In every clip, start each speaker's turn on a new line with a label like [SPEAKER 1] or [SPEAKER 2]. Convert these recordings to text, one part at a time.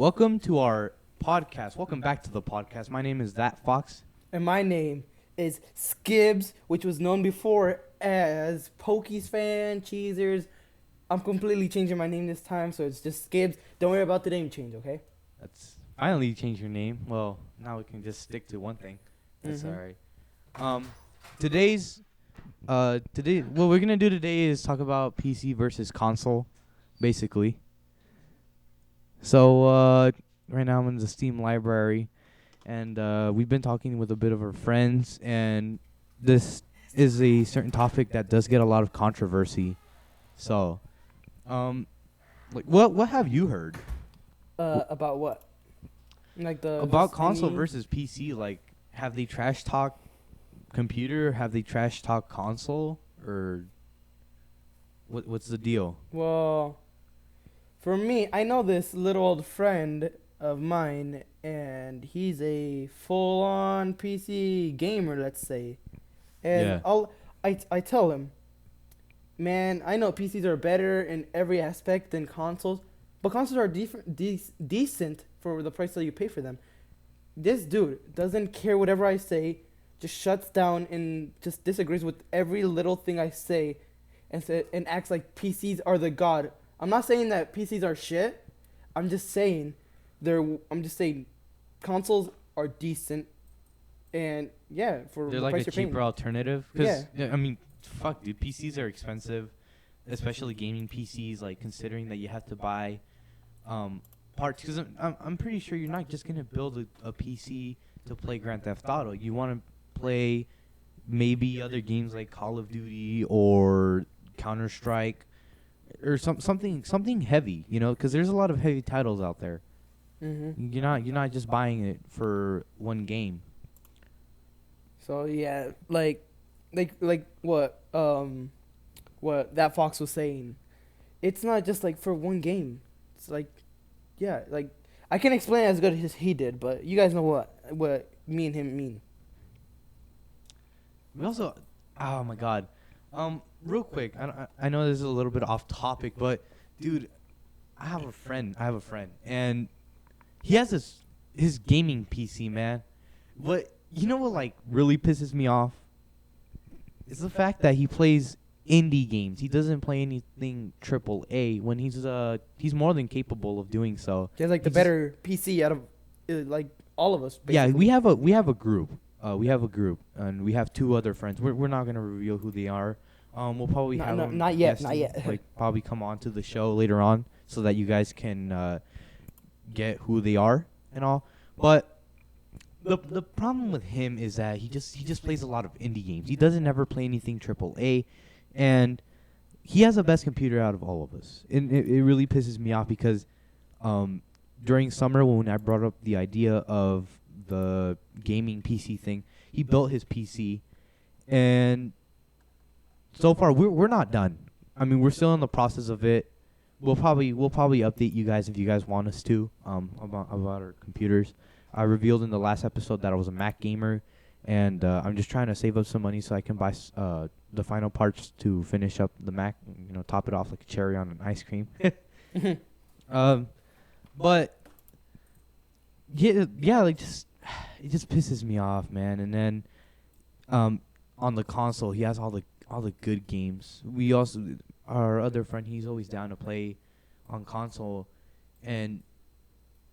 [SPEAKER 1] Welcome to our podcast. Welcome back to the podcast. My name is That Fox.
[SPEAKER 2] And my name is Skibbs, which was known before as Pokies Fan, Cheezers. I'm completely changing my name this time, so it's just Skibbs. Don't worry about the name change, okay?
[SPEAKER 1] That's finally changed your name. Well, now we can just stick to one thing. That's all right. What we're gonna do today is talk about PC versus console, basically. So right now I'm in the Steam library, and we've been talking with a bit of our friends, and this is a certain topic that does get a lot of controversy. So, what have you heard
[SPEAKER 2] About what? Like the
[SPEAKER 1] about
[SPEAKER 2] just
[SPEAKER 1] console
[SPEAKER 2] any-
[SPEAKER 1] versus PC? Like, have they trash talk computer? Have they trash talk console? Or what's the deal?
[SPEAKER 2] Well, for me, I know this little old friend of mine, and he's a full-on PC gamer, let's say. And
[SPEAKER 1] Yeah.
[SPEAKER 2] I tell him, man, I know PCs are better in every aspect than consoles, but consoles are decent for the price that you pay for them. This dude doesn't care whatever I say, just shuts down and just disagrees with every little thing I say, and acts like PCs are the god. I'm not saying that PCs are shit. I'm just saying consoles are decent, and yeah, for
[SPEAKER 1] They're
[SPEAKER 2] the
[SPEAKER 1] like
[SPEAKER 2] price
[SPEAKER 1] a
[SPEAKER 2] you're paying.
[SPEAKER 1] cheaper alternative. I mean, fuck, dude. PCs are expensive, especially gaming PCs. Like, considering that you have to buy parts. Because I'm pretty sure you're not just gonna build a PC to play Grand Theft Auto. You want to play maybe other games like Call of Duty or Counter Strike or something heavy. You know, because there's a lot of heavy titles out there.
[SPEAKER 2] Mm-hmm.
[SPEAKER 1] You're not just buying it for one game.
[SPEAKER 2] So yeah, like what that Fox was saying. It's not just like for one game. It's like, yeah, like I can explain it as good as he did, but you guys know what me and him mean.
[SPEAKER 1] We also, oh my god, real quick, I know this is a little bit off topic, but dude, I have a friend, and he has his gaming PC, man. But you know what, like, really pisses me off? It's the fact that he plays indie games. He doesn't play anything triple A when he's more than capable of doing so.
[SPEAKER 2] He has like the
[SPEAKER 1] He just-
[SPEAKER 2] better PC out of like all of us. Basically.
[SPEAKER 1] Yeah, we have a group. We have a group, and we have two other friends. We're not gonna reveal who they are. We'll probably have them
[SPEAKER 2] not yet,
[SPEAKER 1] guesting,
[SPEAKER 2] not yet.
[SPEAKER 1] like, probably come on to the show later on, so that you guys can get who they are and all. But the problem with him is that he just plays a lot of indie games. He doesn't ever play anything triple A, and he has the best computer out of all of us. And it really pisses me off because during summer when I brought up the idea of the gaming PC thing, he built his PC, and so far we're not done. I mean, we're still in the process of it. We'll probably update you guys if you guys want us to about our computers. I revealed in the last episode that I was a Mac gamer, and I'm just trying to save up some money so I can buy the final parts to finish up the Mac. You know, top it off like a cherry on an ice cream. But yeah, like, it just pisses me off, man. And then on the console, he has all the good games. We also, our other friend, he's always down to play on console, and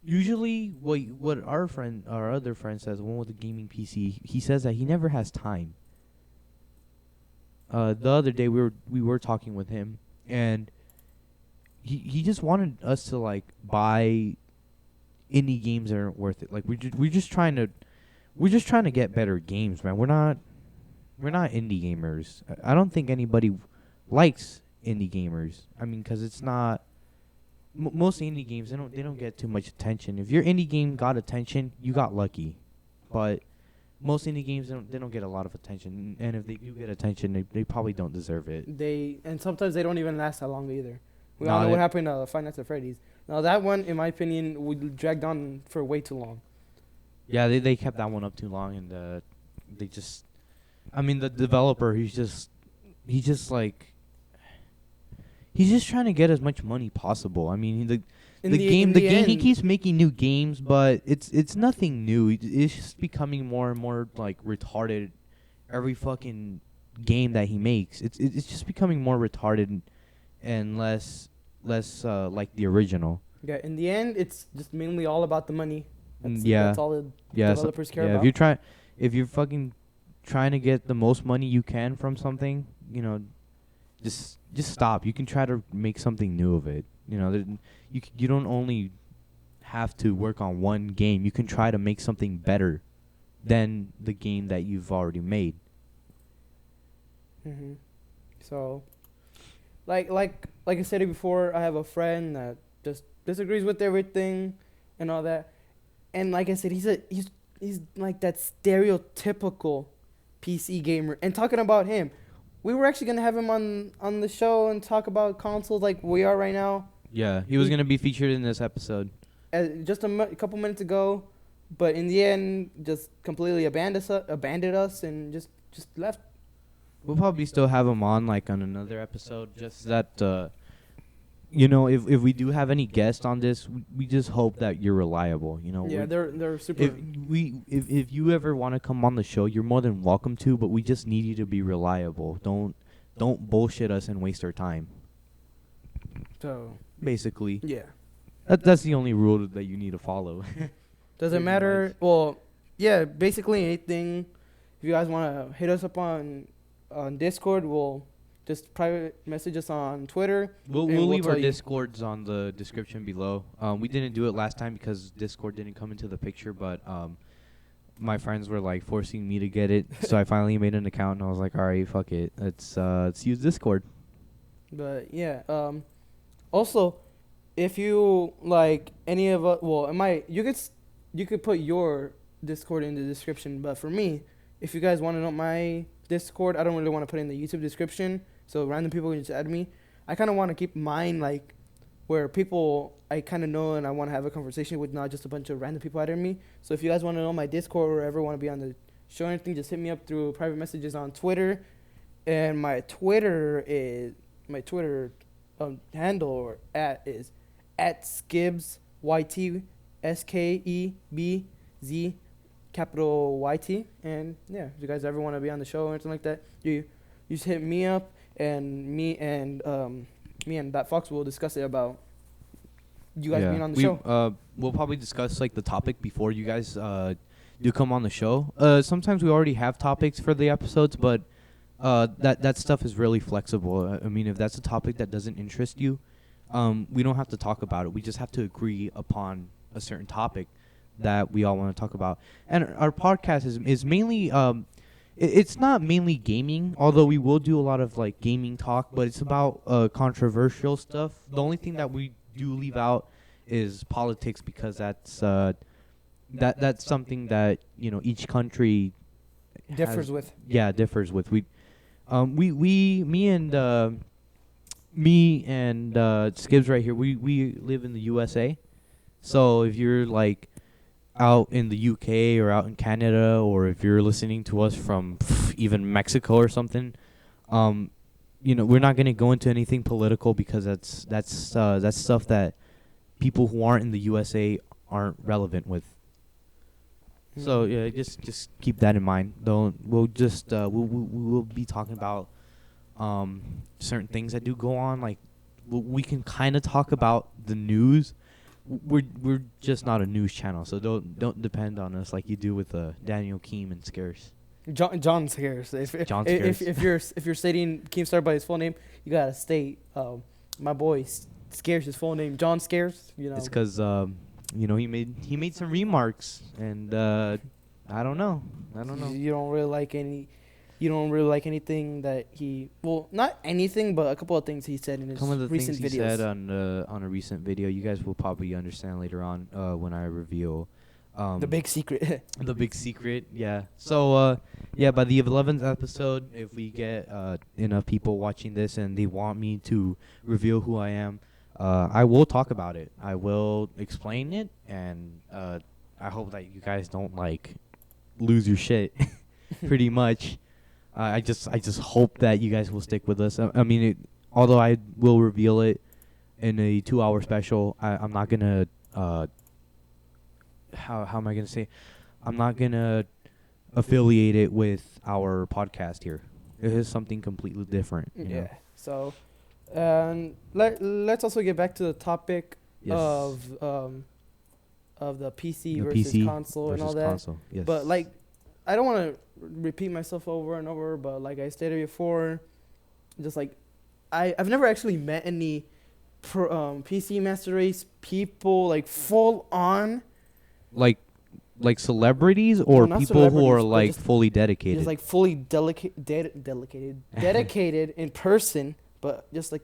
[SPEAKER 1] usually what our other friend says, one with the gaming PC, he says that he never has time. The other day we were talking with him, and he just wanted us to, like, buy indie games that aren't worth it. Like, we're just trying to get better games, man. We're not indie gamers. I don't think anybody likes indie gamers. I mean, 'cause it's not most indie games, they don't get too much attention. If your indie game got attention, you got lucky. But most indie games, they don't get a lot of attention, and if they do get attention, they probably don't deserve it.
[SPEAKER 2] And sometimes they don't even last that long either. We
[SPEAKER 1] No,
[SPEAKER 2] all know what happened to Five Nights at Freddy's. Now that one, in my opinion, would dragged on for way too long.
[SPEAKER 1] Yeah, they kept that one up too long, and they just, I mean, the developer, he's just trying to get as much money possible. I mean, the game he keeps making new games, but it's nothing new. It's just becoming more and more like retarded every fucking game that he makes. It's just becoming more retarded and less like the original.
[SPEAKER 2] Yeah, in the end, it's just mainly all about the money. That's all the
[SPEAKER 1] Yeah,
[SPEAKER 2] developers care about.
[SPEAKER 1] If you're fucking trying to get the most money you can from something, you know, just stop. You can try to make something new of it. You know, you don't only have to work on one game. You can try to make something better than the game that you've already made.
[SPEAKER 2] Mm-hmm. So, like I said it before, I have a friend that just disagrees with everything and all that. And like I said, he's like that stereotypical PC gamer. And talking about him, we were actually gonna have him on the show and talk about consoles like we are right now.
[SPEAKER 1] Yeah, he was gonna be featured in this episode.
[SPEAKER 2] Just a couple minutes ago, but in the end, just completely abandoned us and just left.
[SPEAKER 1] We'll probably still have him on like on another episode. Just that, you know, if we do have any guests on this, we just hope that you're reliable. You know.
[SPEAKER 2] Yeah, they're super.
[SPEAKER 1] If you ever want to come on the show, you're more than welcome to. But we just need you to be reliable. Don't bullshit us and waste our time.
[SPEAKER 2] So
[SPEAKER 1] basically,
[SPEAKER 2] yeah,
[SPEAKER 1] that's the only rule that you need to follow.
[SPEAKER 2] Doesn't matter. Well, yeah, basically anything. If you guys want to hit us up on Discord, we'll just private message us on Twitter.
[SPEAKER 1] We'll leave our Discords on the description below. We didn't do it last time because Discord didn't come into the picture, but my friends were like forcing me to get it, so I finally made an account and I was like, all right, fuck it, let's use Discord.
[SPEAKER 2] But yeah, also, if you like any of us, well, you could put your Discord in the description, but for me, if you guys want to know my Discord, I don't really want to put in the YouTube description, so random people can just add me. I kind of want to keep mine like where people I kind of know and I want to have a conversation with, not just a bunch of random people adding me. So if you guys want to know my Discord or ever want to be on the show or anything, just hit me up through private messages on Twitter. And my Twitter handle or is @skibs YT SKEBZ capital YT. And yeah, if you guys ever want to be on the show or anything like that, you just hit me up, and me and that Fox will discuss it about you guys being on the show.
[SPEAKER 1] We'll probably discuss like the topic before you guys do come on the show. Sometimes we already have topics for the episodes, but that stuff is really flexible. I mean, if that's a topic that doesn't interest you, we don't have to talk about it. We just have to agree upon a certain topic that we all want to talk about. And our podcast is mainly it's not mainly gaming, although we will do a lot of like gaming talk, but it's about controversial stuff. The only thing that we do leave out is politics, because that's something that, you know, each country
[SPEAKER 2] differs with.
[SPEAKER 1] Yeah, differs with. Me and Skibbs right here, we live in the USA. So if you're like out in the UK or out in Canada, or if you're listening to us from even Mexico or something, you know, we're not going to go into anything political, because that's stuff that people who aren't in the USA aren't relevant with. So yeah, just keep that in mind. We'll be talking about certain things that do go on. Like we can kind of talk about the news. We're just not a news channel, so don't depend on us like you do with Daniel Keem and Scarce.
[SPEAKER 2] John Scarce. If you're stating Keemstar by his full name, you gotta state my boy Scarce's full name, John Scarce. You know,
[SPEAKER 1] it's because you know, he made some remarks, and I don't know.
[SPEAKER 2] You don't really like anything that he, well, not anything, but a couple of things he said in his recent videos. Some of the things he said
[SPEAKER 1] on a recent video, you guys will probably understand later on when I reveal
[SPEAKER 2] the big secret.
[SPEAKER 1] The big secret, yeah. So yeah, by the 11th episode, if we get enough people watching this and they want me to reveal who I am, I will talk about it. I will explain it, and I hope that you guys don't like lose your shit. Pretty much. I just hope that you guys will stick with us. I mean, although I will reveal it, in a 2-hour special. I'm not gonna how am I gonna say? I'm not gonna affiliate it with our podcast here. It is something completely different. You know?
[SPEAKER 2] So, and let's also get back to the topic
[SPEAKER 1] Yes.
[SPEAKER 2] of the PC
[SPEAKER 1] The
[SPEAKER 2] versus
[SPEAKER 1] PC
[SPEAKER 2] console and all
[SPEAKER 1] versus
[SPEAKER 2] that.
[SPEAKER 1] console. Yes.
[SPEAKER 2] But like, I don't want to repeat myself over and over. But like I stated before, just like I've never actually met any PC Master Race people like full on.
[SPEAKER 1] like celebrities or
[SPEAKER 2] not
[SPEAKER 1] people who are
[SPEAKER 2] celebrities, but
[SPEAKER 1] like
[SPEAKER 2] just-
[SPEAKER 1] fully dedicated.
[SPEAKER 2] Just like fully dedicated in person. But just like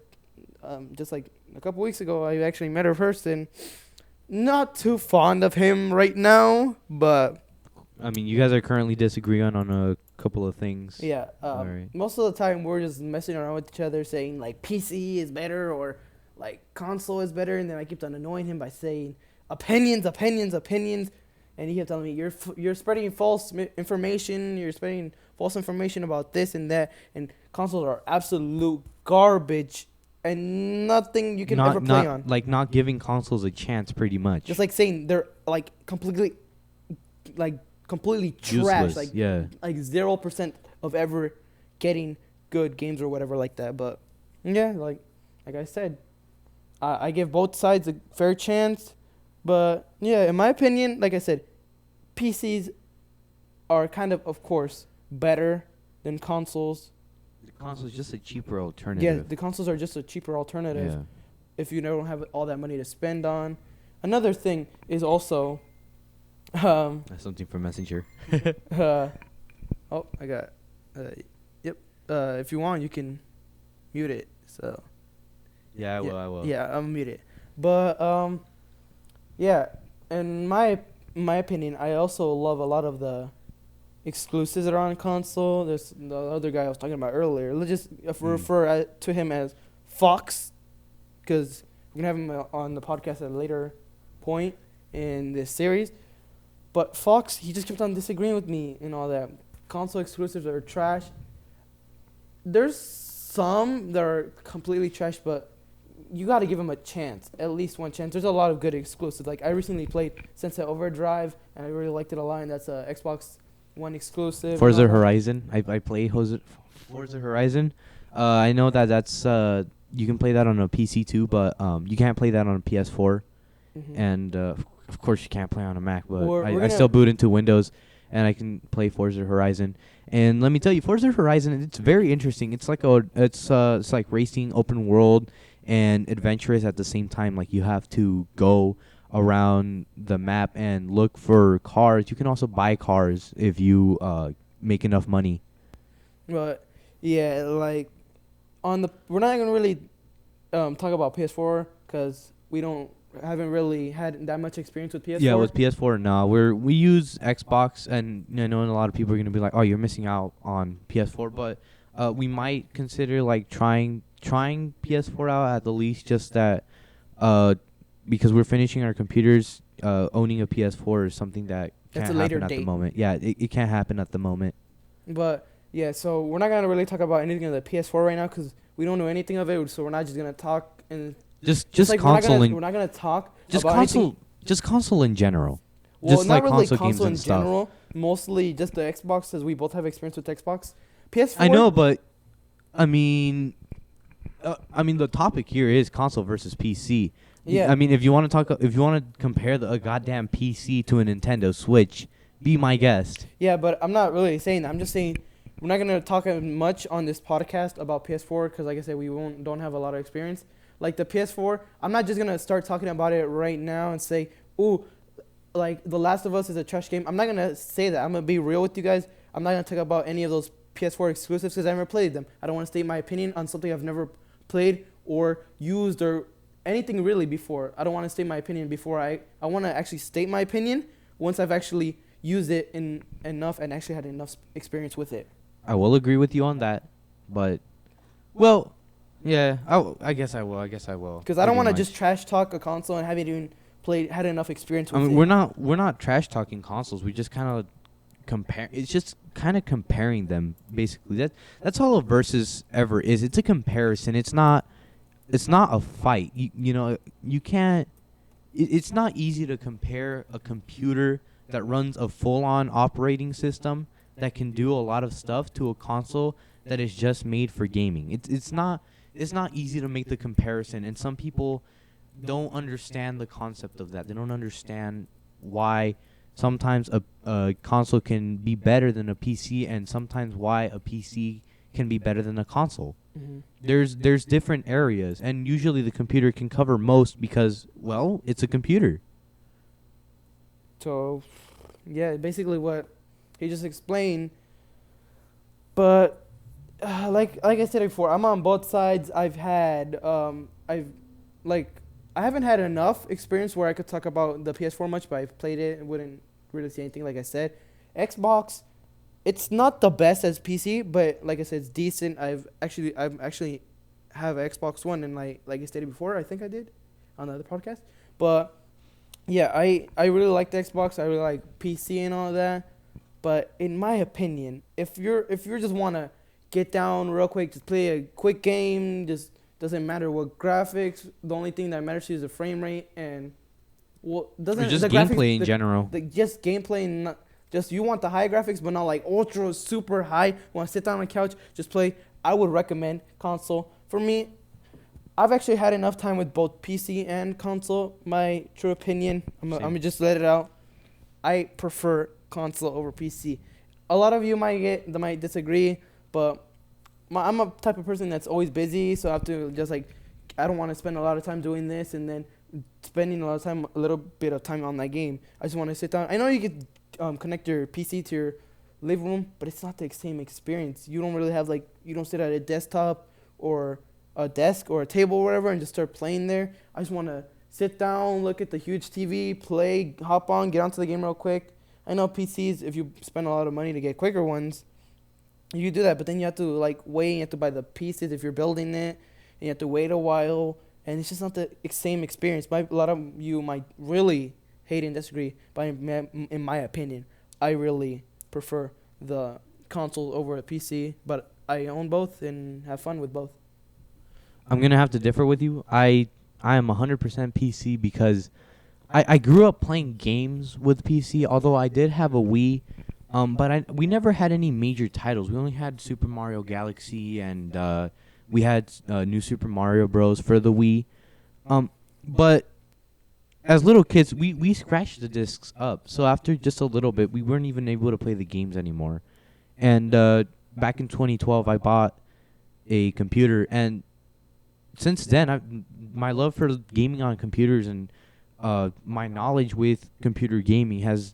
[SPEAKER 2] a couple weeks ago, I actually met a person. Not too fond of him right now, but
[SPEAKER 1] I mean, you guys are currently disagreeing on a couple of things.
[SPEAKER 2] yeah.
[SPEAKER 1] Alright.
[SPEAKER 2] Most of the time, we're just messing around with each other, saying like PC is better or like console is better, and then I kept on annoying him by saying opinions, and he kept telling me you're spreading false information, you're spreading false information about this and that, and consoles are absolute garbage and nothing you can ever play on.
[SPEAKER 1] Like not giving consoles a chance, pretty much.
[SPEAKER 2] Just like saying they're like completely trash,
[SPEAKER 1] Useless,
[SPEAKER 2] like
[SPEAKER 1] yeah.
[SPEAKER 2] like 0% of ever getting good games or whatever like that. But yeah, like I said, I give both sides a fair chance. But yeah, in my opinion, like I said, PCs are kind of course, better than consoles.
[SPEAKER 1] The console's just a cheaper
[SPEAKER 2] Yeah,
[SPEAKER 1] alternative.
[SPEAKER 2] the consoles are just a cheaper alternative
[SPEAKER 1] Yeah.
[SPEAKER 2] if you don't have all that money to spend on. Another thing is also,
[SPEAKER 1] That's something for Messenger.
[SPEAKER 2] oh, I got, yep. If you want, you can mute it. So
[SPEAKER 1] Yeah, I will.
[SPEAKER 2] yeah, I'll mute it. But yeah, in my opinion, I also love a lot of the exclusives that are on console. There's the other guy I was talking about earlier. Let's just refer to him as Fox, because we're gonna have him on the podcast at a later point in this series. But Fox, he just kept on disagreeing with me and all that. Console exclusives are trash. There's some that are completely trash, but you got to give them a chance, at least one chance. There's a lot of good exclusives. Like I recently played Sunset Overdrive, and I really liked it a lot. And that's a Xbox One exclusive.
[SPEAKER 1] Forza Horizon. I play Forza Horizon. I know that's you can play that on a PC too, but you can't play that on a PS4,
[SPEAKER 2] Mm-hmm.
[SPEAKER 1] and of course you can't play on a Mac. But
[SPEAKER 2] We're
[SPEAKER 1] I still boot into Windows, and I can play Forza Horizon. And let me tell you, Forza Horizon, it's very interesting. It's like it's like racing, open world, and adventurous at the same time. Like you have to go around the map and look for cars. You can also buy cars if you make enough money.
[SPEAKER 2] But yeah, like we're not gonna really talk about PS4 because we haven't really had that much experience with PS4.
[SPEAKER 1] Yeah, with PS4, no. We use Xbox, and I know a lot of people are gonna be like, "Oh, you're missing out on PS4," but we might consider like trying PS4 out at the least, just that because we're finishing our computers. Owning a PS4 is something that
[SPEAKER 2] That's
[SPEAKER 1] can't
[SPEAKER 2] a later
[SPEAKER 1] happen at the
[SPEAKER 2] date.
[SPEAKER 1] moment. Yeah, it can't happen at the moment.
[SPEAKER 2] But yeah, so we're not gonna really talk about anything of the PS4 right now because we don't know anything of it. So we're not just gonna talk and
[SPEAKER 1] Just
[SPEAKER 2] like
[SPEAKER 1] console
[SPEAKER 2] we're not gonna talk
[SPEAKER 1] just
[SPEAKER 2] about
[SPEAKER 1] console
[SPEAKER 2] anything.
[SPEAKER 1] just console in general.
[SPEAKER 2] Well,
[SPEAKER 1] just
[SPEAKER 2] not
[SPEAKER 1] like
[SPEAKER 2] really
[SPEAKER 1] console games
[SPEAKER 2] console in
[SPEAKER 1] and stuff.
[SPEAKER 2] general. Mostly just the Xbox, because we both have experience with Xbox. PS4.
[SPEAKER 1] I know, but I mean the topic here is console versus PC.
[SPEAKER 2] Yeah.
[SPEAKER 1] I mean, if you want to compare a goddamn PC to a Nintendo Switch, be my guest.
[SPEAKER 2] Yeah, but I'm not really saying that. I'm just saying we're not gonna talk much on this podcast about PS4 because, like I said, we don't have a lot of experience. Like the PS4, I'm not just gonna start talking about it right now and say, "Ooh, like The Last of Us is a trash game." I'm not gonna say that. I'm gonna be real with you guys. I'm not gonna talk about any of those PS4 exclusives because I never played them. I don't want to state my opinion on something I've never played or used or anything really before. I don't want to state my opinion before I want to actually state my opinion once I've actually used it in enough and actually had enough experience with it.
[SPEAKER 1] I will agree with you on that, but well, yeah, I guess I will.
[SPEAKER 2] Because I don't want to just trash talk a console and haven't even had enough experience with
[SPEAKER 1] I mean,
[SPEAKER 2] it.
[SPEAKER 1] we're not trash talking consoles. We just kind of compare. It's just kind of comparing them basically. That's all a versus ever is. It's a comparison. It's not it's not a fight. You know, you can't. It's not easy to compare a computer that runs a full-on operating system that can do a lot of stuff to a console that is just made for gaming. It's not easy to make the comparison, and some people don't understand the concept of that. They don't understand why sometimes a console can be better than a PC, and sometimes why a PC can be better than a console.
[SPEAKER 2] Mm-hmm.
[SPEAKER 1] There's different areas, and usually the computer can cover most because, well, it's a computer.
[SPEAKER 2] So, yeah, basically what he just explained. But like I said before, I'm on both sides. I haven't had enough experience where I could talk about the PS4 much, but I've played it and wouldn't really say anything. Like I said, Xbox, it's not the best as PC, but like I said, it's decent. I've actually have an Xbox One, and like I stated before, I think I did on the other podcast. But yeah, I really like the Xbox. I really like PC and all that. But in my opinion, if you're just wanna get down real quick, just play a quick game, just doesn't matter what graphics. The only thing that matters to you is the frame rate and doesn't
[SPEAKER 1] Or just
[SPEAKER 2] the
[SPEAKER 1] gameplay
[SPEAKER 2] graphics,
[SPEAKER 1] in general.
[SPEAKER 2] just gameplay and not, just you want the high graphics, but not like ultra super high. Want to sit down on the couch, just play. I would recommend console. For me, I've actually had enough time with both PC and console. My true opinion, I'm gonna just let it out. I prefer console over PC. A lot of you might disagree, but I'm a type of person that's always busy, so I have to just I don't want to spend a lot of time doing this and then spending a little bit of time on that game. I just want to sit down. I know you could connect your PC to your living room, but it's not the same experience. You don't really have you don't sit at a desktop or a desk or a table or whatever and just start playing there. I just want to sit down, look at the huge TV, play, hop on, get onto the game real quick. I know PCs, if you spend a lot of money to get quicker ones, you do that, but then you have to wait, you have to buy the pieces if you're building it, and you have to wait a while, and it's just not the same experience. A lot of you might really hate and disagree, but in my opinion, I really prefer the console over a PC, but I own both and have fun with both.
[SPEAKER 1] I'm gonna have to differ with you. I am 100% PC because I grew up playing games with PC. Although I did have a Wii, but we never had any major titles. We only had Super Mario Galaxy and we had New Super Mario Bros. For the Wii. But as little kids, we scratched the discs up. So after just a little bit, we weren't even able to play the games anymore. And back in 2012, I bought a computer, and since then, my love for gaming on computers and my knowledge with computer gaming has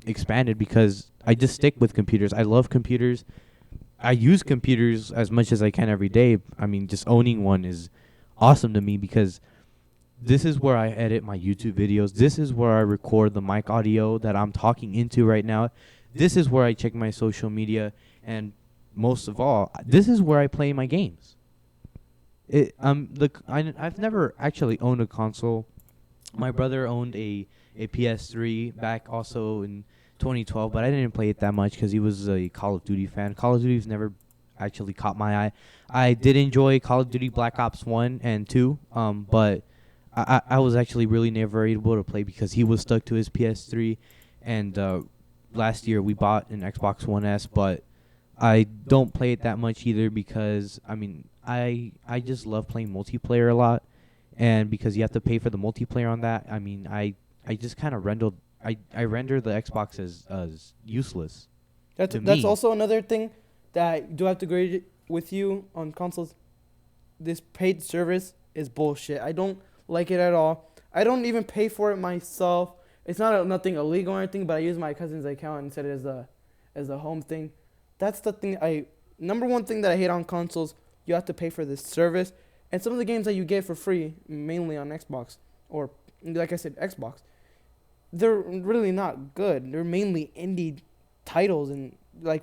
[SPEAKER 1] expanded because I just stick with computers. I love computers. I use computers as much as I can every day. I mean, just owning one is awesome to me because this is where I edit my YouTube videos. This is where I record the mic audio that I'm talking into right now. This is where I check my social media. And most of all, this is where I play my games. I've never actually owned a console. My brother owned a PS3 back also in 2012, but I didn't play it that much because he was a Call of Duty fan. Call of Duty's never actually caught my eye. I did enjoy Call of Duty Black Ops 1 and 2, but I was actually really never able to play because he was stuck to his PS3. And last year we bought an Xbox One S, but I don't play it that much either because, I mean, I just love playing multiplayer a lot. And because you have to pay for the multiplayer on that, I mean, I just kind of render the Xbox as useless.
[SPEAKER 2] That's also another thing that I do have to agree with you on consoles. This paid service is bullshit. I don't like it at all. I don't even pay for it myself. It's nothing illegal or anything, but I use my cousin's account and set it as a home thing. That's the thing number one thing that I hate on consoles. You have to pay for this service. And some of the games that you get for free, mainly on Xbox, or like I said, Xbox, they're really not good. They're mainly indie titles. And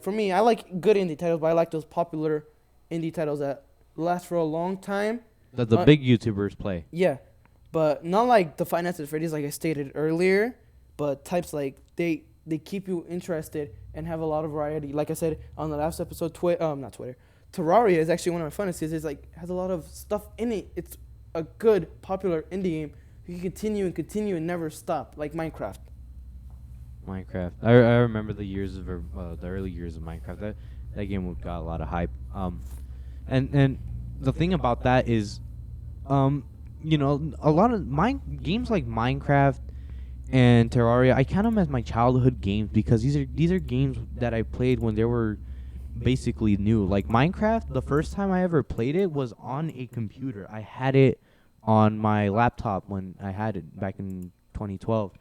[SPEAKER 2] for me, I like good indie titles, but I like those popular indie titles that last for a long time.
[SPEAKER 1] That the big YouTubers play.
[SPEAKER 2] Yeah, but not like the Five Nights at Freddy's, like I stated earlier, but types they keep you interested and have a lot of variety. Like I said on the last episode, not Twitter, Terraria is actually one of my fantasies. It's like has a lot of stuff in it. It's a good, popular indie game. You can continue and never stop, like Minecraft.
[SPEAKER 1] Minecraft. I remember the early years of Minecraft. That game got a lot of hype. And the thing about that is, you know, a lot of games like Minecraft and Terraria, I count them as my childhood games because these are games that I played when they were basically new. Like Minecraft, the first time I ever played it was on a computer. I had it on my laptop when I had it back in 2012,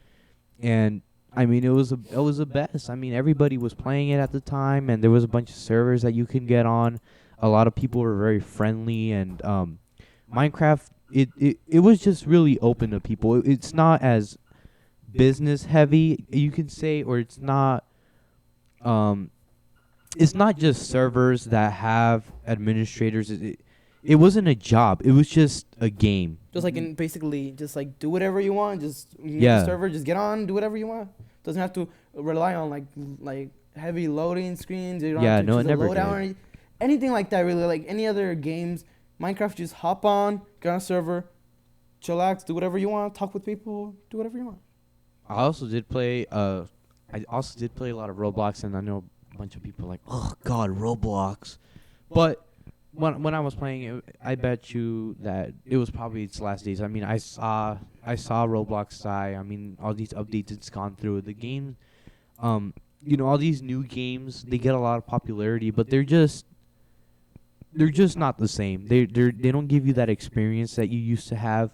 [SPEAKER 1] and I mean it was the best. I mean everybody was playing it at the time, and there was a bunch of servers that you can get on. A lot of people were very friendly, and Minecraft it was just really open to people. It's not as business heavy, you can say, or it's not just servers that have administrators. It wasn't a job. It was just a game.
[SPEAKER 2] Just like in basically, just like do whatever you want. Just make
[SPEAKER 1] Yeah.
[SPEAKER 2] a server, just get on, do whatever you want. Doesn't have to rely on like heavy loading screens. You don't
[SPEAKER 1] Yeah,
[SPEAKER 2] have to
[SPEAKER 1] no,
[SPEAKER 2] choose
[SPEAKER 1] it
[SPEAKER 2] a
[SPEAKER 1] never
[SPEAKER 2] loadout or
[SPEAKER 1] did.
[SPEAKER 2] anything like that. Really, like any other games, Minecraft, just hop on, get on a server, chillax, do whatever you want, talk with people, do whatever you want.
[SPEAKER 1] I also did play a lot of Roblox, and I know a bunch of people are like, oh God, Roblox. But when I was playing it, I bet you that it was probably its last days. I mean, I saw Roblox die. I mean, all these updates it's gone through. The game, you know, all these new games, they get a lot of popularity, but they're just not the same. They don't give you that experience that you used to have.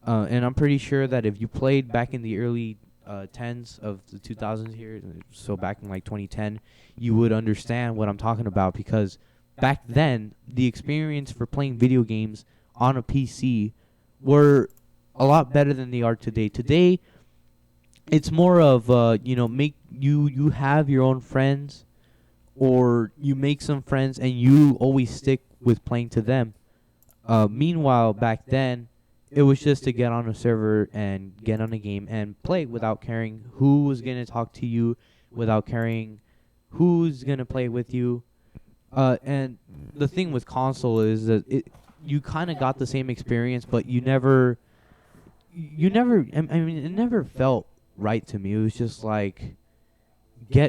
[SPEAKER 1] And I'm pretty sure that if you played back in the early 10s of the 2000s here, so back in like 2010, you would understand what I'm talking about, because back then the experience for playing video games on a PC were a lot better than they are today. Today, it's more of you know, make you have your own friends, or you make some friends and you always stick with playing to them. Meanwhile, back then, it was just to get on a server and get on a game and play without caring who was going to talk to you, without caring who's going to play with you. And the thing with console is that you kind of got the same experience, but you never, I mean, it never felt right to me. It was just like,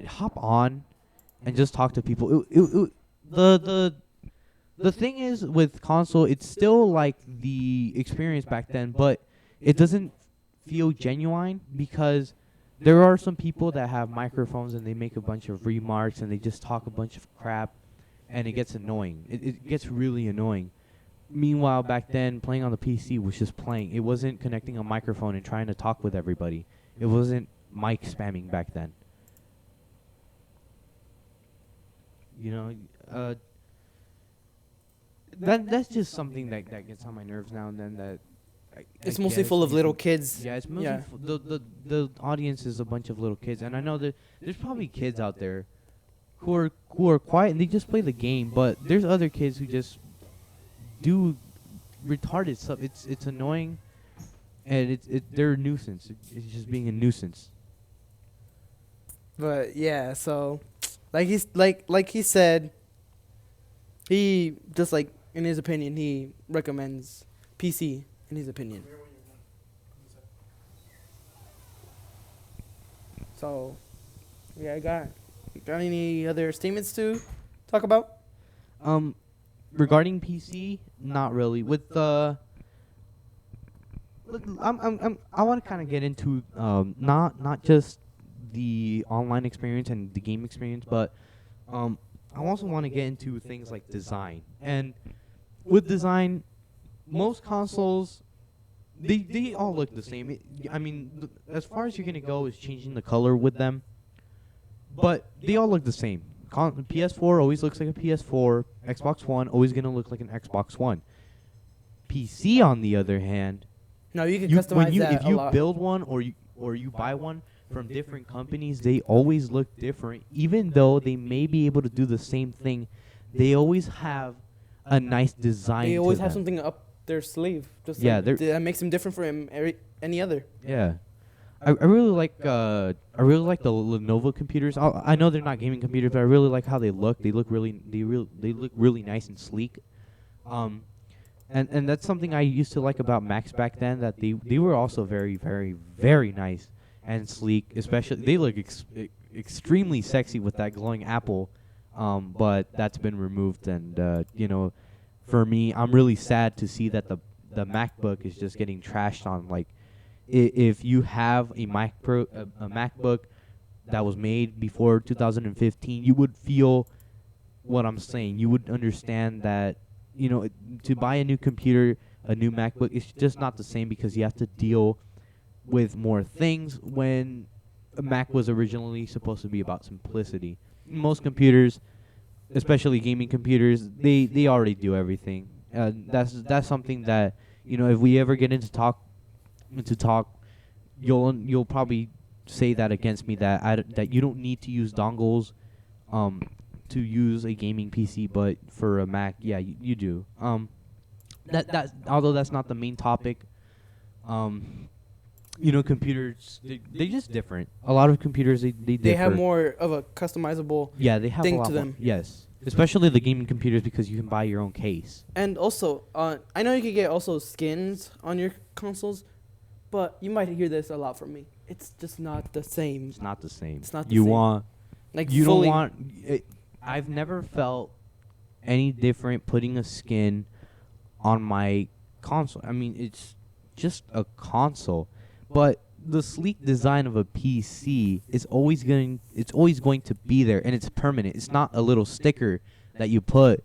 [SPEAKER 1] hop on and just talk to people. The thing is with console, it's still like the experience back then, but it doesn't feel genuine, because there are some people that have microphones and they make a bunch of remarks and they just talk a bunch of crap, and it gets annoying. It gets really annoying. Meanwhile, back then, playing on the PC was just playing. It wasn't connecting a microphone and trying to talk with everybody. It wasn't mic spamming back then. You know, that's just something that gets on my nerves now and then. That
[SPEAKER 2] It's mostly full of little kids.
[SPEAKER 1] Yeah, it's mostly
[SPEAKER 2] Yeah.
[SPEAKER 1] the audience is a bunch of little kids, and I know that there's probably kids out there who are quiet and they just play the game, but there's other kids who just do retarded stuff. It's annoying, and they're a nuisance. It's just being a nuisance.
[SPEAKER 2] But yeah, so like he said, he just like in his opinion, he recommends PC in his opinion. So yeah, got any other statements to talk about?
[SPEAKER 1] Regarding PC, not really. With I want to kind of get into not just the online experience and the game experience, but I also want to get into things like design. And with design, most consoles, they all look the same. I mean, as far as you're gonna go is changing the color with them, but they all look the same. PS4 always looks like a PS4. Xbox One always gonna look like an Xbox One. PC, on the other hand,
[SPEAKER 2] No, you can customize that
[SPEAKER 1] if you
[SPEAKER 2] a lot.
[SPEAKER 1] build one or you buy one from different companies, they always look different. Even though they may be able to do the same thing, they always have a nice design.
[SPEAKER 2] They always
[SPEAKER 1] to
[SPEAKER 2] have
[SPEAKER 1] them.
[SPEAKER 2] something up their sleeve, just
[SPEAKER 1] Yeah,
[SPEAKER 2] like, that makes them different from any other.
[SPEAKER 1] Yeah. I really like the Lenovo computers. I know they're not gaming computers, but I really like how they look. They look really nice and sleek. Um, and that's something I used to like about Macs back then. That they were also very nice and sleek. Especially they look extremely sexy with that glowing apple. But that's been removed, and for me, I'm really sad to see that the MacBook is just getting trashed on. Like, if you have a a MacBook that was made before 2015, you would feel what I'm saying. You would understand that, to buy a new computer, a new MacBook, it's just not the same because you have to deal with more things when a Mac was originally supposed to be about simplicity. Most computers, especially gaming computers, they already do everything. That's something that, if we ever get into talk, you'll probably say that against me, that you don't need to use dongles to use a gaming PC, but for a Mac, yeah, you do. That although that's not the main topic, computers, they just different. A lot of computers, they differ.
[SPEAKER 2] They have more of a customizable
[SPEAKER 1] they have
[SPEAKER 2] thing
[SPEAKER 1] a lot
[SPEAKER 2] to them.
[SPEAKER 1] more, yes, especially the gaming computers, because you can buy your own case.
[SPEAKER 2] And also, I know you could get also skins on your consoles, but you might hear this a lot from me. It's just not the same.
[SPEAKER 1] It's not the same.
[SPEAKER 2] It's not the
[SPEAKER 1] you
[SPEAKER 2] same.
[SPEAKER 1] want
[SPEAKER 2] Like,
[SPEAKER 1] you
[SPEAKER 2] fully
[SPEAKER 1] don't want it. I've never felt any different putting a skin on my console. I mean, it's just a console, but the sleek design of a PC is always going to be there, and it's permanent. It's not a little sticker that you put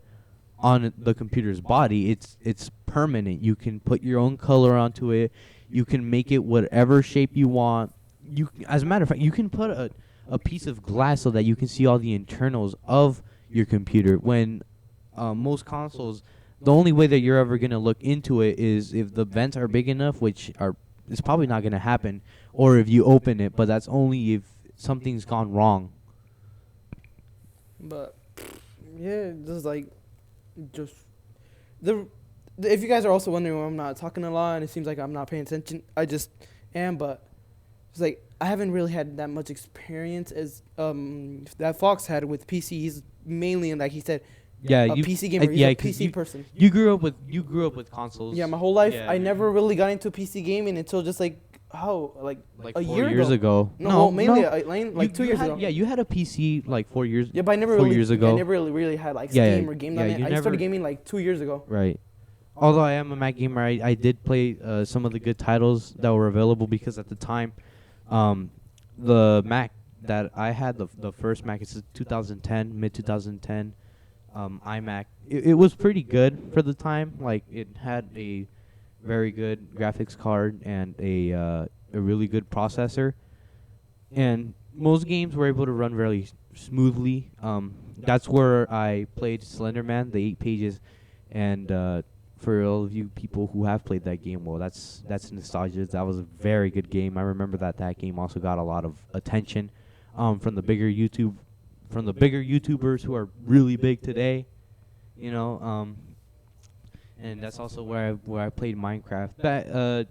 [SPEAKER 1] on the computer's body. It's permanent. You can put your own color onto it. You can make it whatever shape you want. As a matter of fact, you can put a piece of glass so that you can see all the internals of your computer. When most consoles, the only way that you're ever going to look into it is if the vents are big enough, which it's probably not going to happen, or if you open it, but that's only if something's gone wrong.
[SPEAKER 2] But yeah, just like if you guys are also wondering why I'm not talking a lot and it seems like I'm not paying attention, I just am. But it's like I haven't really had that much experience as that Fox had with PC. He's mainly, like he said, a PC gamer. He's a PC person.
[SPEAKER 1] You grew up with consoles.
[SPEAKER 2] Yeah, my whole life
[SPEAKER 1] Yeah,
[SPEAKER 2] I never really got into PC gaming until just like a
[SPEAKER 1] 4
[SPEAKER 2] year
[SPEAKER 1] years ago.
[SPEAKER 2] No, mainly
[SPEAKER 1] no.
[SPEAKER 2] like 2 years ago.
[SPEAKER 1] Yeah, you had a PC like 4 years.
[SPEAKER 2] Yeah, but I never
[SPEAKER 1] 4
[SPEAKER 2] really,
[SPEAKER 1] years ago.
[SPEAKER 2] I never really had like
[SPEAKER 1] Yeah,
[SPEAKER 2] Steam or games on it. I started gaming like 2 years ago.
[SPEAKER 1] Right. Although I am a Mac gamer, I did play some of the good titles that were available, because at the time, the Mac that I had, the first Mac, it's a 2010, mid 2010 iMac. It was pretty good for the time. Like, it had a very good graphics card and a really good processor, and most games were able to run very smoothly. That's where I played Slenderman, the 8 pages, and for all of you people who have played that game, well, that's nostalgia. That was a very good game. I remember that game also got a lot of attention from the bigger YouTubers who are really big today, and that's also where I played Minecraft.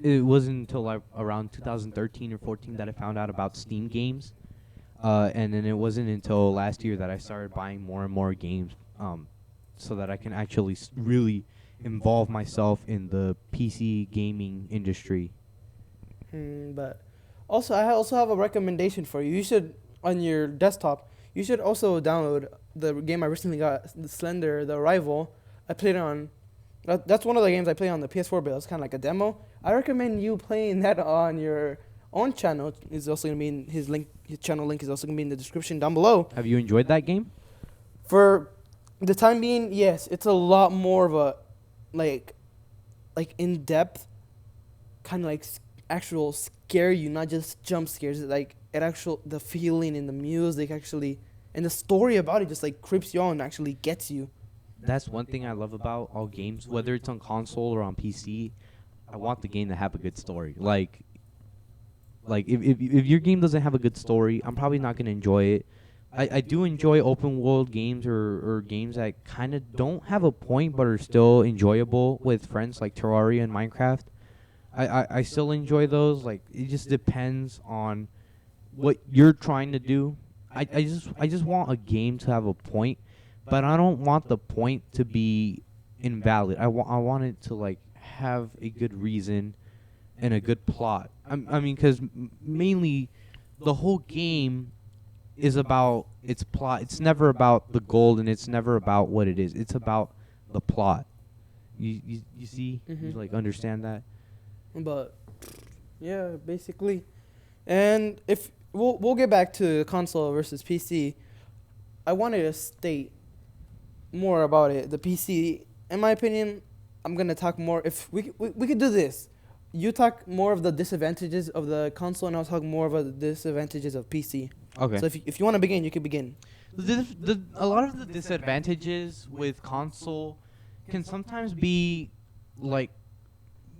[SPEAKER 1] It wasn't until like around 2013 or 14 that I found out about Steam games, and then it wasn't until last year that I started buying more and more games, so that I can actually really involve myself in the PC gaming industry.
[SPEAKER 2] But also, I also have a recommendation for you. You should, on your desktop, you should also download the game I recently got, Slender, The Arrival. I played it on. That's one of the games I played on the PS4, but it was kind of like a demo. I recommend you playing that on your own channel. It's also gonna be in his channel link is also gonna be in the description down below.
[SPEAKER 1] Have you enjoyed that game?
[SPEAKER 2] For the time being, yes, it's a lot more of a like in depth, kind of like actual scare you, not just jump scares. Like the feeling and the music actually, and the story about it just like creeps you out and actually gets you.
[SPEAKER 1] That's one thing I love about all games, whether it's on console or on PC. I want the game to have a good story. Like if your game doesn't have a good story, I'm probably not gonna enjoy it. I do enjoy open world games or games that kind of don't have a point but are still enjoyable with friends, like Terraria and Minecraft. I still enjoy those. Like, it just depends on what you're trying to do. I just want a game to have a point, but I don't want the point to be invalid. I want it to like have a good reason and a good plot. I mean, because mainly the whole game is about its plot. It's never about the gold, and it's never about what it is. It's about the plot. You see? You like understand that?
[SPEAKER 2] But yeah, basically. And if we'll get back to console versus PC, I wanted to state more about it. The PC, in my opinion, I'm gonna talk more. If we could do this, you talk more of the disadvantages of the console, and I'll talk more of the disadvantages of PC.
[SPEAKER 1] Okay.
[SPEAKER 2] So if you want to begin, you can begin.
[SPEAKER 1] A lot of the disadvantages with console can sometimes be like,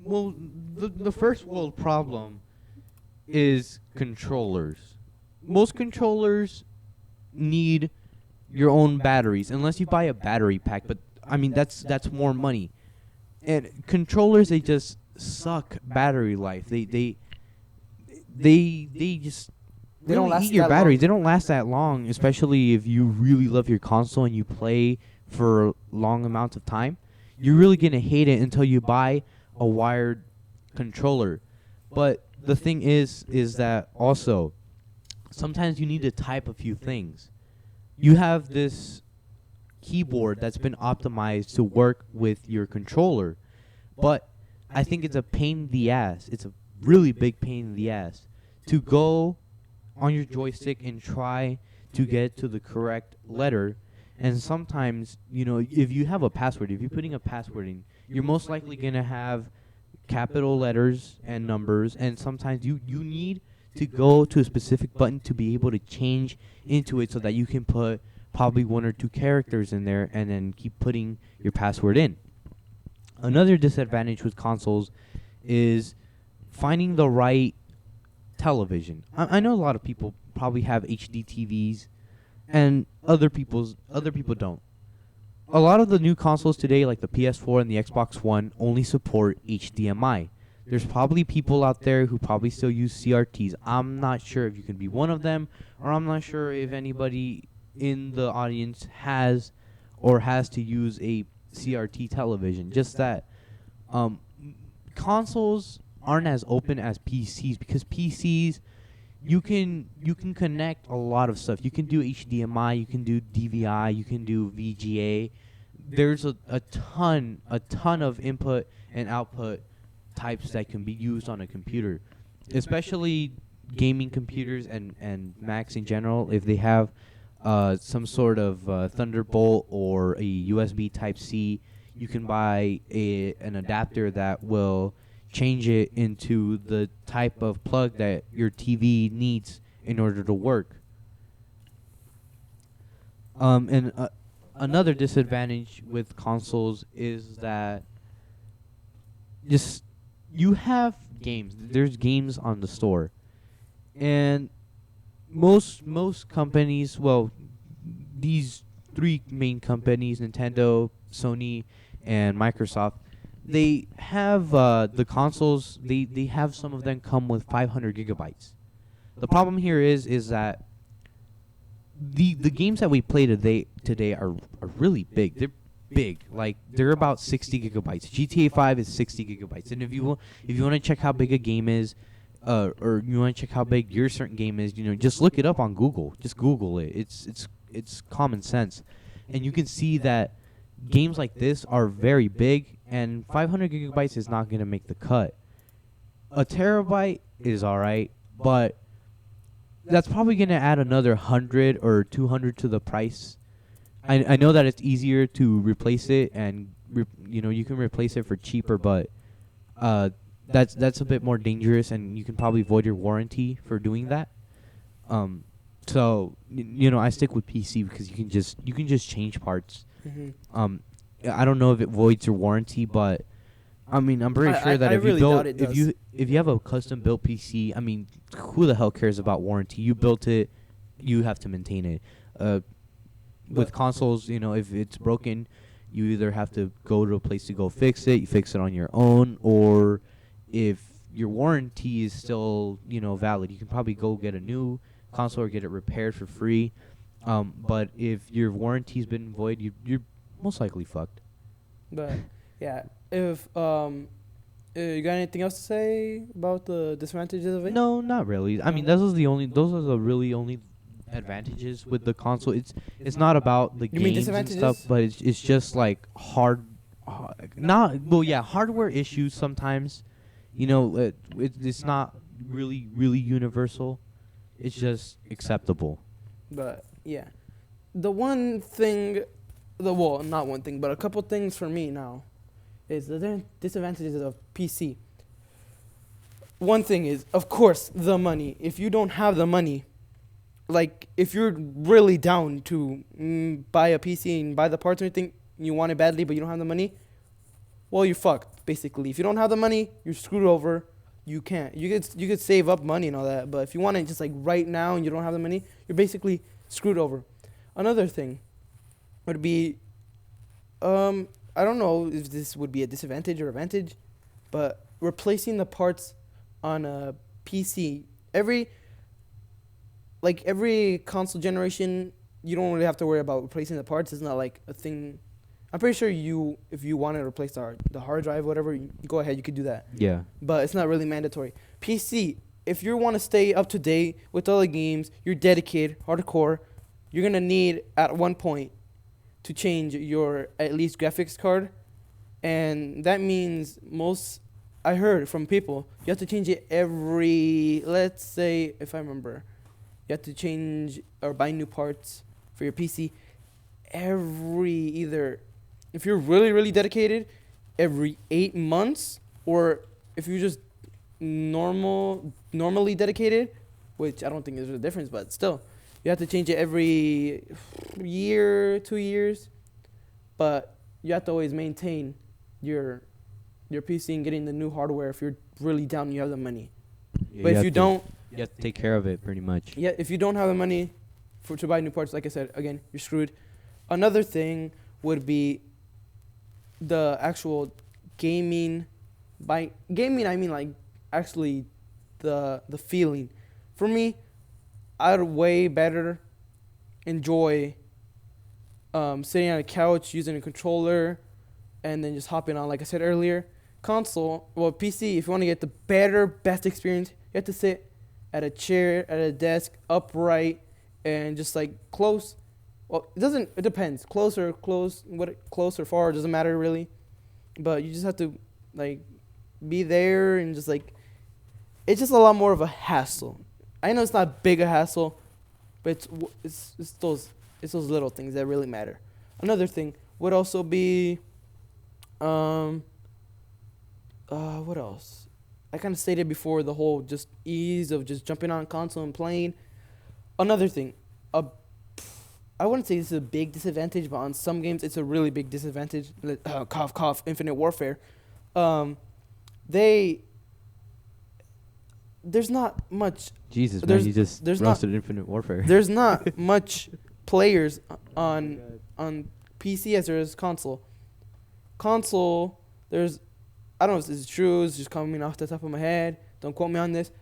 [SPEAKER 1] well, the first world problem is controllers. Most controllers need your own batteries, unless you buy a battery pack. But I mean, that's more money. And controllers, they just suck battery life. They just
[SPEAKER 2] They don't
[SPEAKER 1] really
[SPEAKER 2] last
[SPEAKER 1] eat your
[SPEAKER 2] that
[SPEAKER 1] batteries.
[SPEAKER 2] long.
[SPEAKER 1] They don't last that long, especially if you really love your console and you play for long amounts of time. You're really gonna hate it until you buy a wired controller. But the thing is that also sometimes you need to type a few things. You have this keyboard that's been optimized to work with your controller, but I think it's a pain in the ass. It's a really big pain in the ass to go on your joystick and try to get to the correct letter. And sometimes, you know, if you have a password, if you're putting a password in, you're most likely going to have capital letters and numbers, and sometimes you need to go to a specific button to be able to change into it so that you can put probably one or two characters in there and then keep putting your password in. Another disadvantage with consoles is finding the right television. I know a lot of people probably have HD TVs, and other people don't. A lot of the new consoles today, like the PS4 and the Xbox One, only support HDMI. There's probably people out there who probably still use CRTs. I'm not sure if you can be one of them, or I'm not sure if anybody in the audience has or has to use a CRT television. Just that consoles aren't as open as PCs, because PCs, you can connect a lot of stuff. You can do HDMI, you can do DVI, you can do VGA. There's a ton of input and output types that can be used on a computer, especially gaming computers and Macs in general. If they have some sort of Thunderbolt or a USB Type-C, you can buy an adapter that will change it into the type of plug that your TV needs in order to work. And another disadvantage with consoles is that just you have games. There's games on the store, and most companies, well, these three main companies, Nintendo, Sony, and Microsoft, they have the consoles. They have some of them come with 500 gigabytes. The problem here is that the games that we play today are really big. They're big. Like, they're about 60 gigabytes. GTA 5 is 60 gigabytes. And if you want to check how big a game is, or you want to check how big your certain game is, just look it up on Google. Just Google it. It's common sense, and you can see that games like this are very big, and 500 gigabytes is not going to make the cut. A terabyte is alright, but that's probably going to add another 100 or 200 to the price. I know that it's easier to replace it, and you can replace it for cheaper, but that's a bit more dangerous, and you can probably void your warranty for doing that. So I stick with PC because you can just change parts.
[SPEAKER 2] Mm-hmm.
[SPEAKER 1] I don't know if it voids your warranty, but I mean, I'm pretty sure that
[SPEAKER 2] I
[SPEAKER 1] if
[SPEAKER 2] really
[SPEAKER 1] you
[SPEAKER 2] doubt
[SPEAKER 1] build,
[SPEAKER 2] it
[SPEAKER 1] if you have a custom built PC, I mean, who the hell cares about warranty? You built it, you have to maintain it. With consoles, if it's broken, you either have to go to a place to go fix it, you fix it on your own, or if your warranty is still, valid, you can probably go get a new console or get it repaired for free. But if your warranty's been void, you're most likely fucked.
[SPEAKER 2] But yeah, if you got anything else to say about the disadvantages of it?
[SPEAKER 1] No, not really. I mean, those are the really only advantages with the console. It's not about the
[SPEAKER 2] You mean
[SPEAKER 1] games and
[SPEAKER 2] disadvantages?
[SPEAKER 1] stuff, but it's just like hardware issues sometimes. It's not really universal. It's just acceptable.
[SPEAKER 2] But yeah, the one thing, not one thing, but a couple things for me now is the disadvantages of PC. One thing is, of course, the money. If you don't have the money, like if you're really down to buy a PC and buy the parts and everything, you want it badly, but you don't have the money, well, you're fucked. Basically, if you don't have the money, you're screwed over. You can't. You could save up money and all that, but if you want it just like right now and you don't have the money, you're basically screwed over. Another thing would be, I don't know if this would be a disadvantage or advantage, but replacing the parts on a PC every console generation, you don't really have to worry about replacing the parts. It's not like a thing. I'm pretty sure if you want to replace the hard drive, whatever, you go ahead, you could do that.
[SPEAKER 1] Yeah.
[SPEAKER 2] But it's not really mandatory. PC, if you want to stay up to date with all the games, you're dedicated, hardcore, you're going to need at one point to change your at least graphics card. And that means I heard from people, you have to change it every, let's say, if I remember, you have to change or buy new parts for your PC if you're really, really dedicated, every 8 months, or if you're just normally dedicated, which I don't think there's a difference, but still, you have to change it every year, 2 years, but you have to always maintain your PC and getting the new hardware if you're really down and you have the money.
[SPEAKER 1] Yeah,
[SPEAKER 2] But if you don't,
[SPEAKER 1] you have to take care of it pretty much.
[SPEAKER 2] yeah, if you don't have the money to buy new parts, like I said, again, you're screwed. Another thing would be the actual gaming. By gaming, I mean like actually the feeling. For me, I'd way better enjoy sitting on a couch using a controller and then just hopping on, like I said earlier. PC, if you want to get the best experience, you have to sit at a chair, at a desk, upright, and just like close. Well, it depends. Close or far, doesn't matter really. But you just have to like be there and just like, it's just a lot more of a hassle. I know it's not big a hassle, but it's those little things that really matter. Another thing would also be, what else? I kind of stated before the whole just ease of just jumping on console and playing. Another thing, I wouldn't say this is a big disadvantage, but on some games it's a really big disadvantage. Cough, cough, Infinite Warfare. There's not much.
[SPEAKER 1] Jesus, man, you just roasted Infinite Warfare.
[SPEAKER 2] There's not much players on PC as there is console. Console, I don't know if this is true. It's just coming off the top of my head. Don't quote me on this,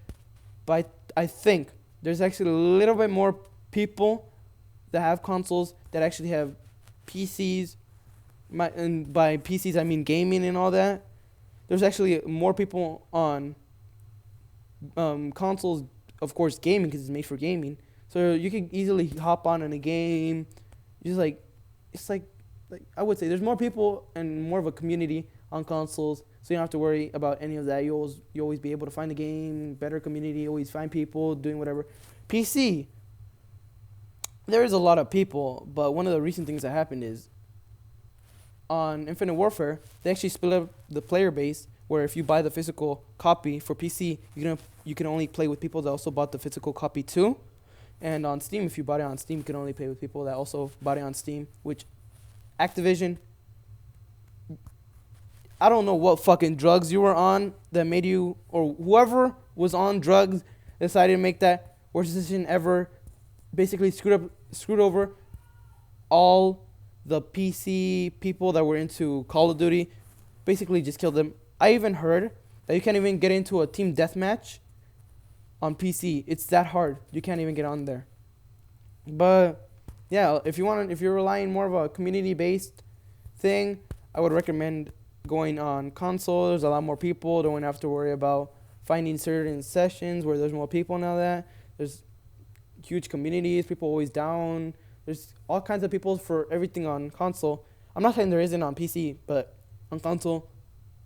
[SPEAKER 2] but I think there's actually a little bit more people that have consoles that actually have PCs. And by PCs I mean gaming and all that. There's actually more people on consoles, of course, gaming because it's made for gaming. So you can easily hop on in a game. It's like I would say there's more people and more of a community on consoles, so you don't have to worry about any of that. You always be able to find the game, better community, always find people doing whatever. PC, there is a lot of people, but one of the recent things that happened is on Infinite Warfare, they actually split up the player base, where if you buy the physical copy for PC, you can only play with people that also bought the physical copy too. And on Steam, if you bought it on Steam, you can only play with people that also bought it on Steam, which Activision, I don't know what fucking drugs you were on that made you, or whoever was on drugs decided to make that worst decision ever. Basically screwed over all the PC people that were into Call of Duty. Basically just killed them. I even heard that you can't even get into a team deathmatch on PC. It's that hard. You can't even get on there. But yeah, if you're relying more of a community-based thing, I would recommend going on console. There's a lot more people. Don't have to worry about finding certain sessions where there's more people and all that. There's huge communities. People always down. There's all kinds of people for everything on console. I'm not saying there isn't on PC, but on console,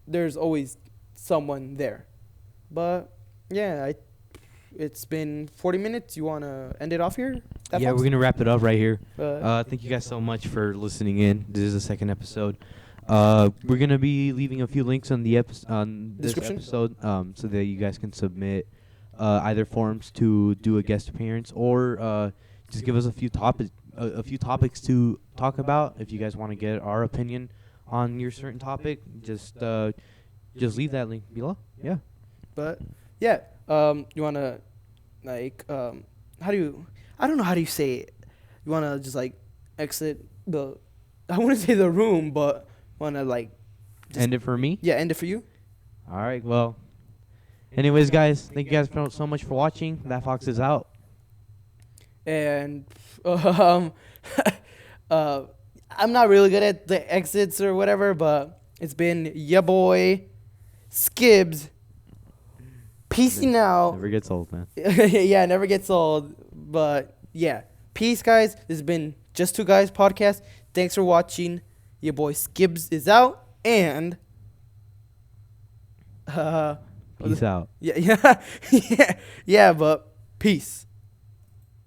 [SPEAKER 2] there's always someone there. But yeah, it's been 40 minutes. You want to end it off here?
[SPEAKER 1] Yeah, we're going to wrap it up right here.
[SPEAKER 2] Uh,
[SPEAKER 1] Thank you guys so much for listening in. This is the second episode. We're going to be leaving a few links on the on this
[SPEAKER 2] Description?
[SPEAKER 1] episode so that you guys can submit either forms to do a guest appearance or just give us a few topics to talk about. If you guys want to get our opinion on your certain topic, just leave that link below. Yeah.
[SPEAKER 2] But yeah, you wanna like how do you? I don't know how do you say it. You wanna just like exit the? I wouldn't say the room, but wanna like
[SPEAKER 1] End it for me.
[SPEAKER 2] yeah, end it for you.
[SPEAKER 1] All right. Well. Anyways, guys, thank you guys so much for watching. That Fox is out.
[SPEAKER 2] And I'm not really good at the exits or whatever, but it's been ya boy, Skibbs. Peacing out.
[SPEAKER 1] Never gets old, man.
[SPEAKER 2] Yeah, never gets old. But yeah, peace, guys. This has been Just Two Guys podcast. Thanks for watching. Your boy Skibbs is out, and
[SPEAKER 1] Peace out.
[SPEAKER 2] yeah, yeah, yeah. But peace.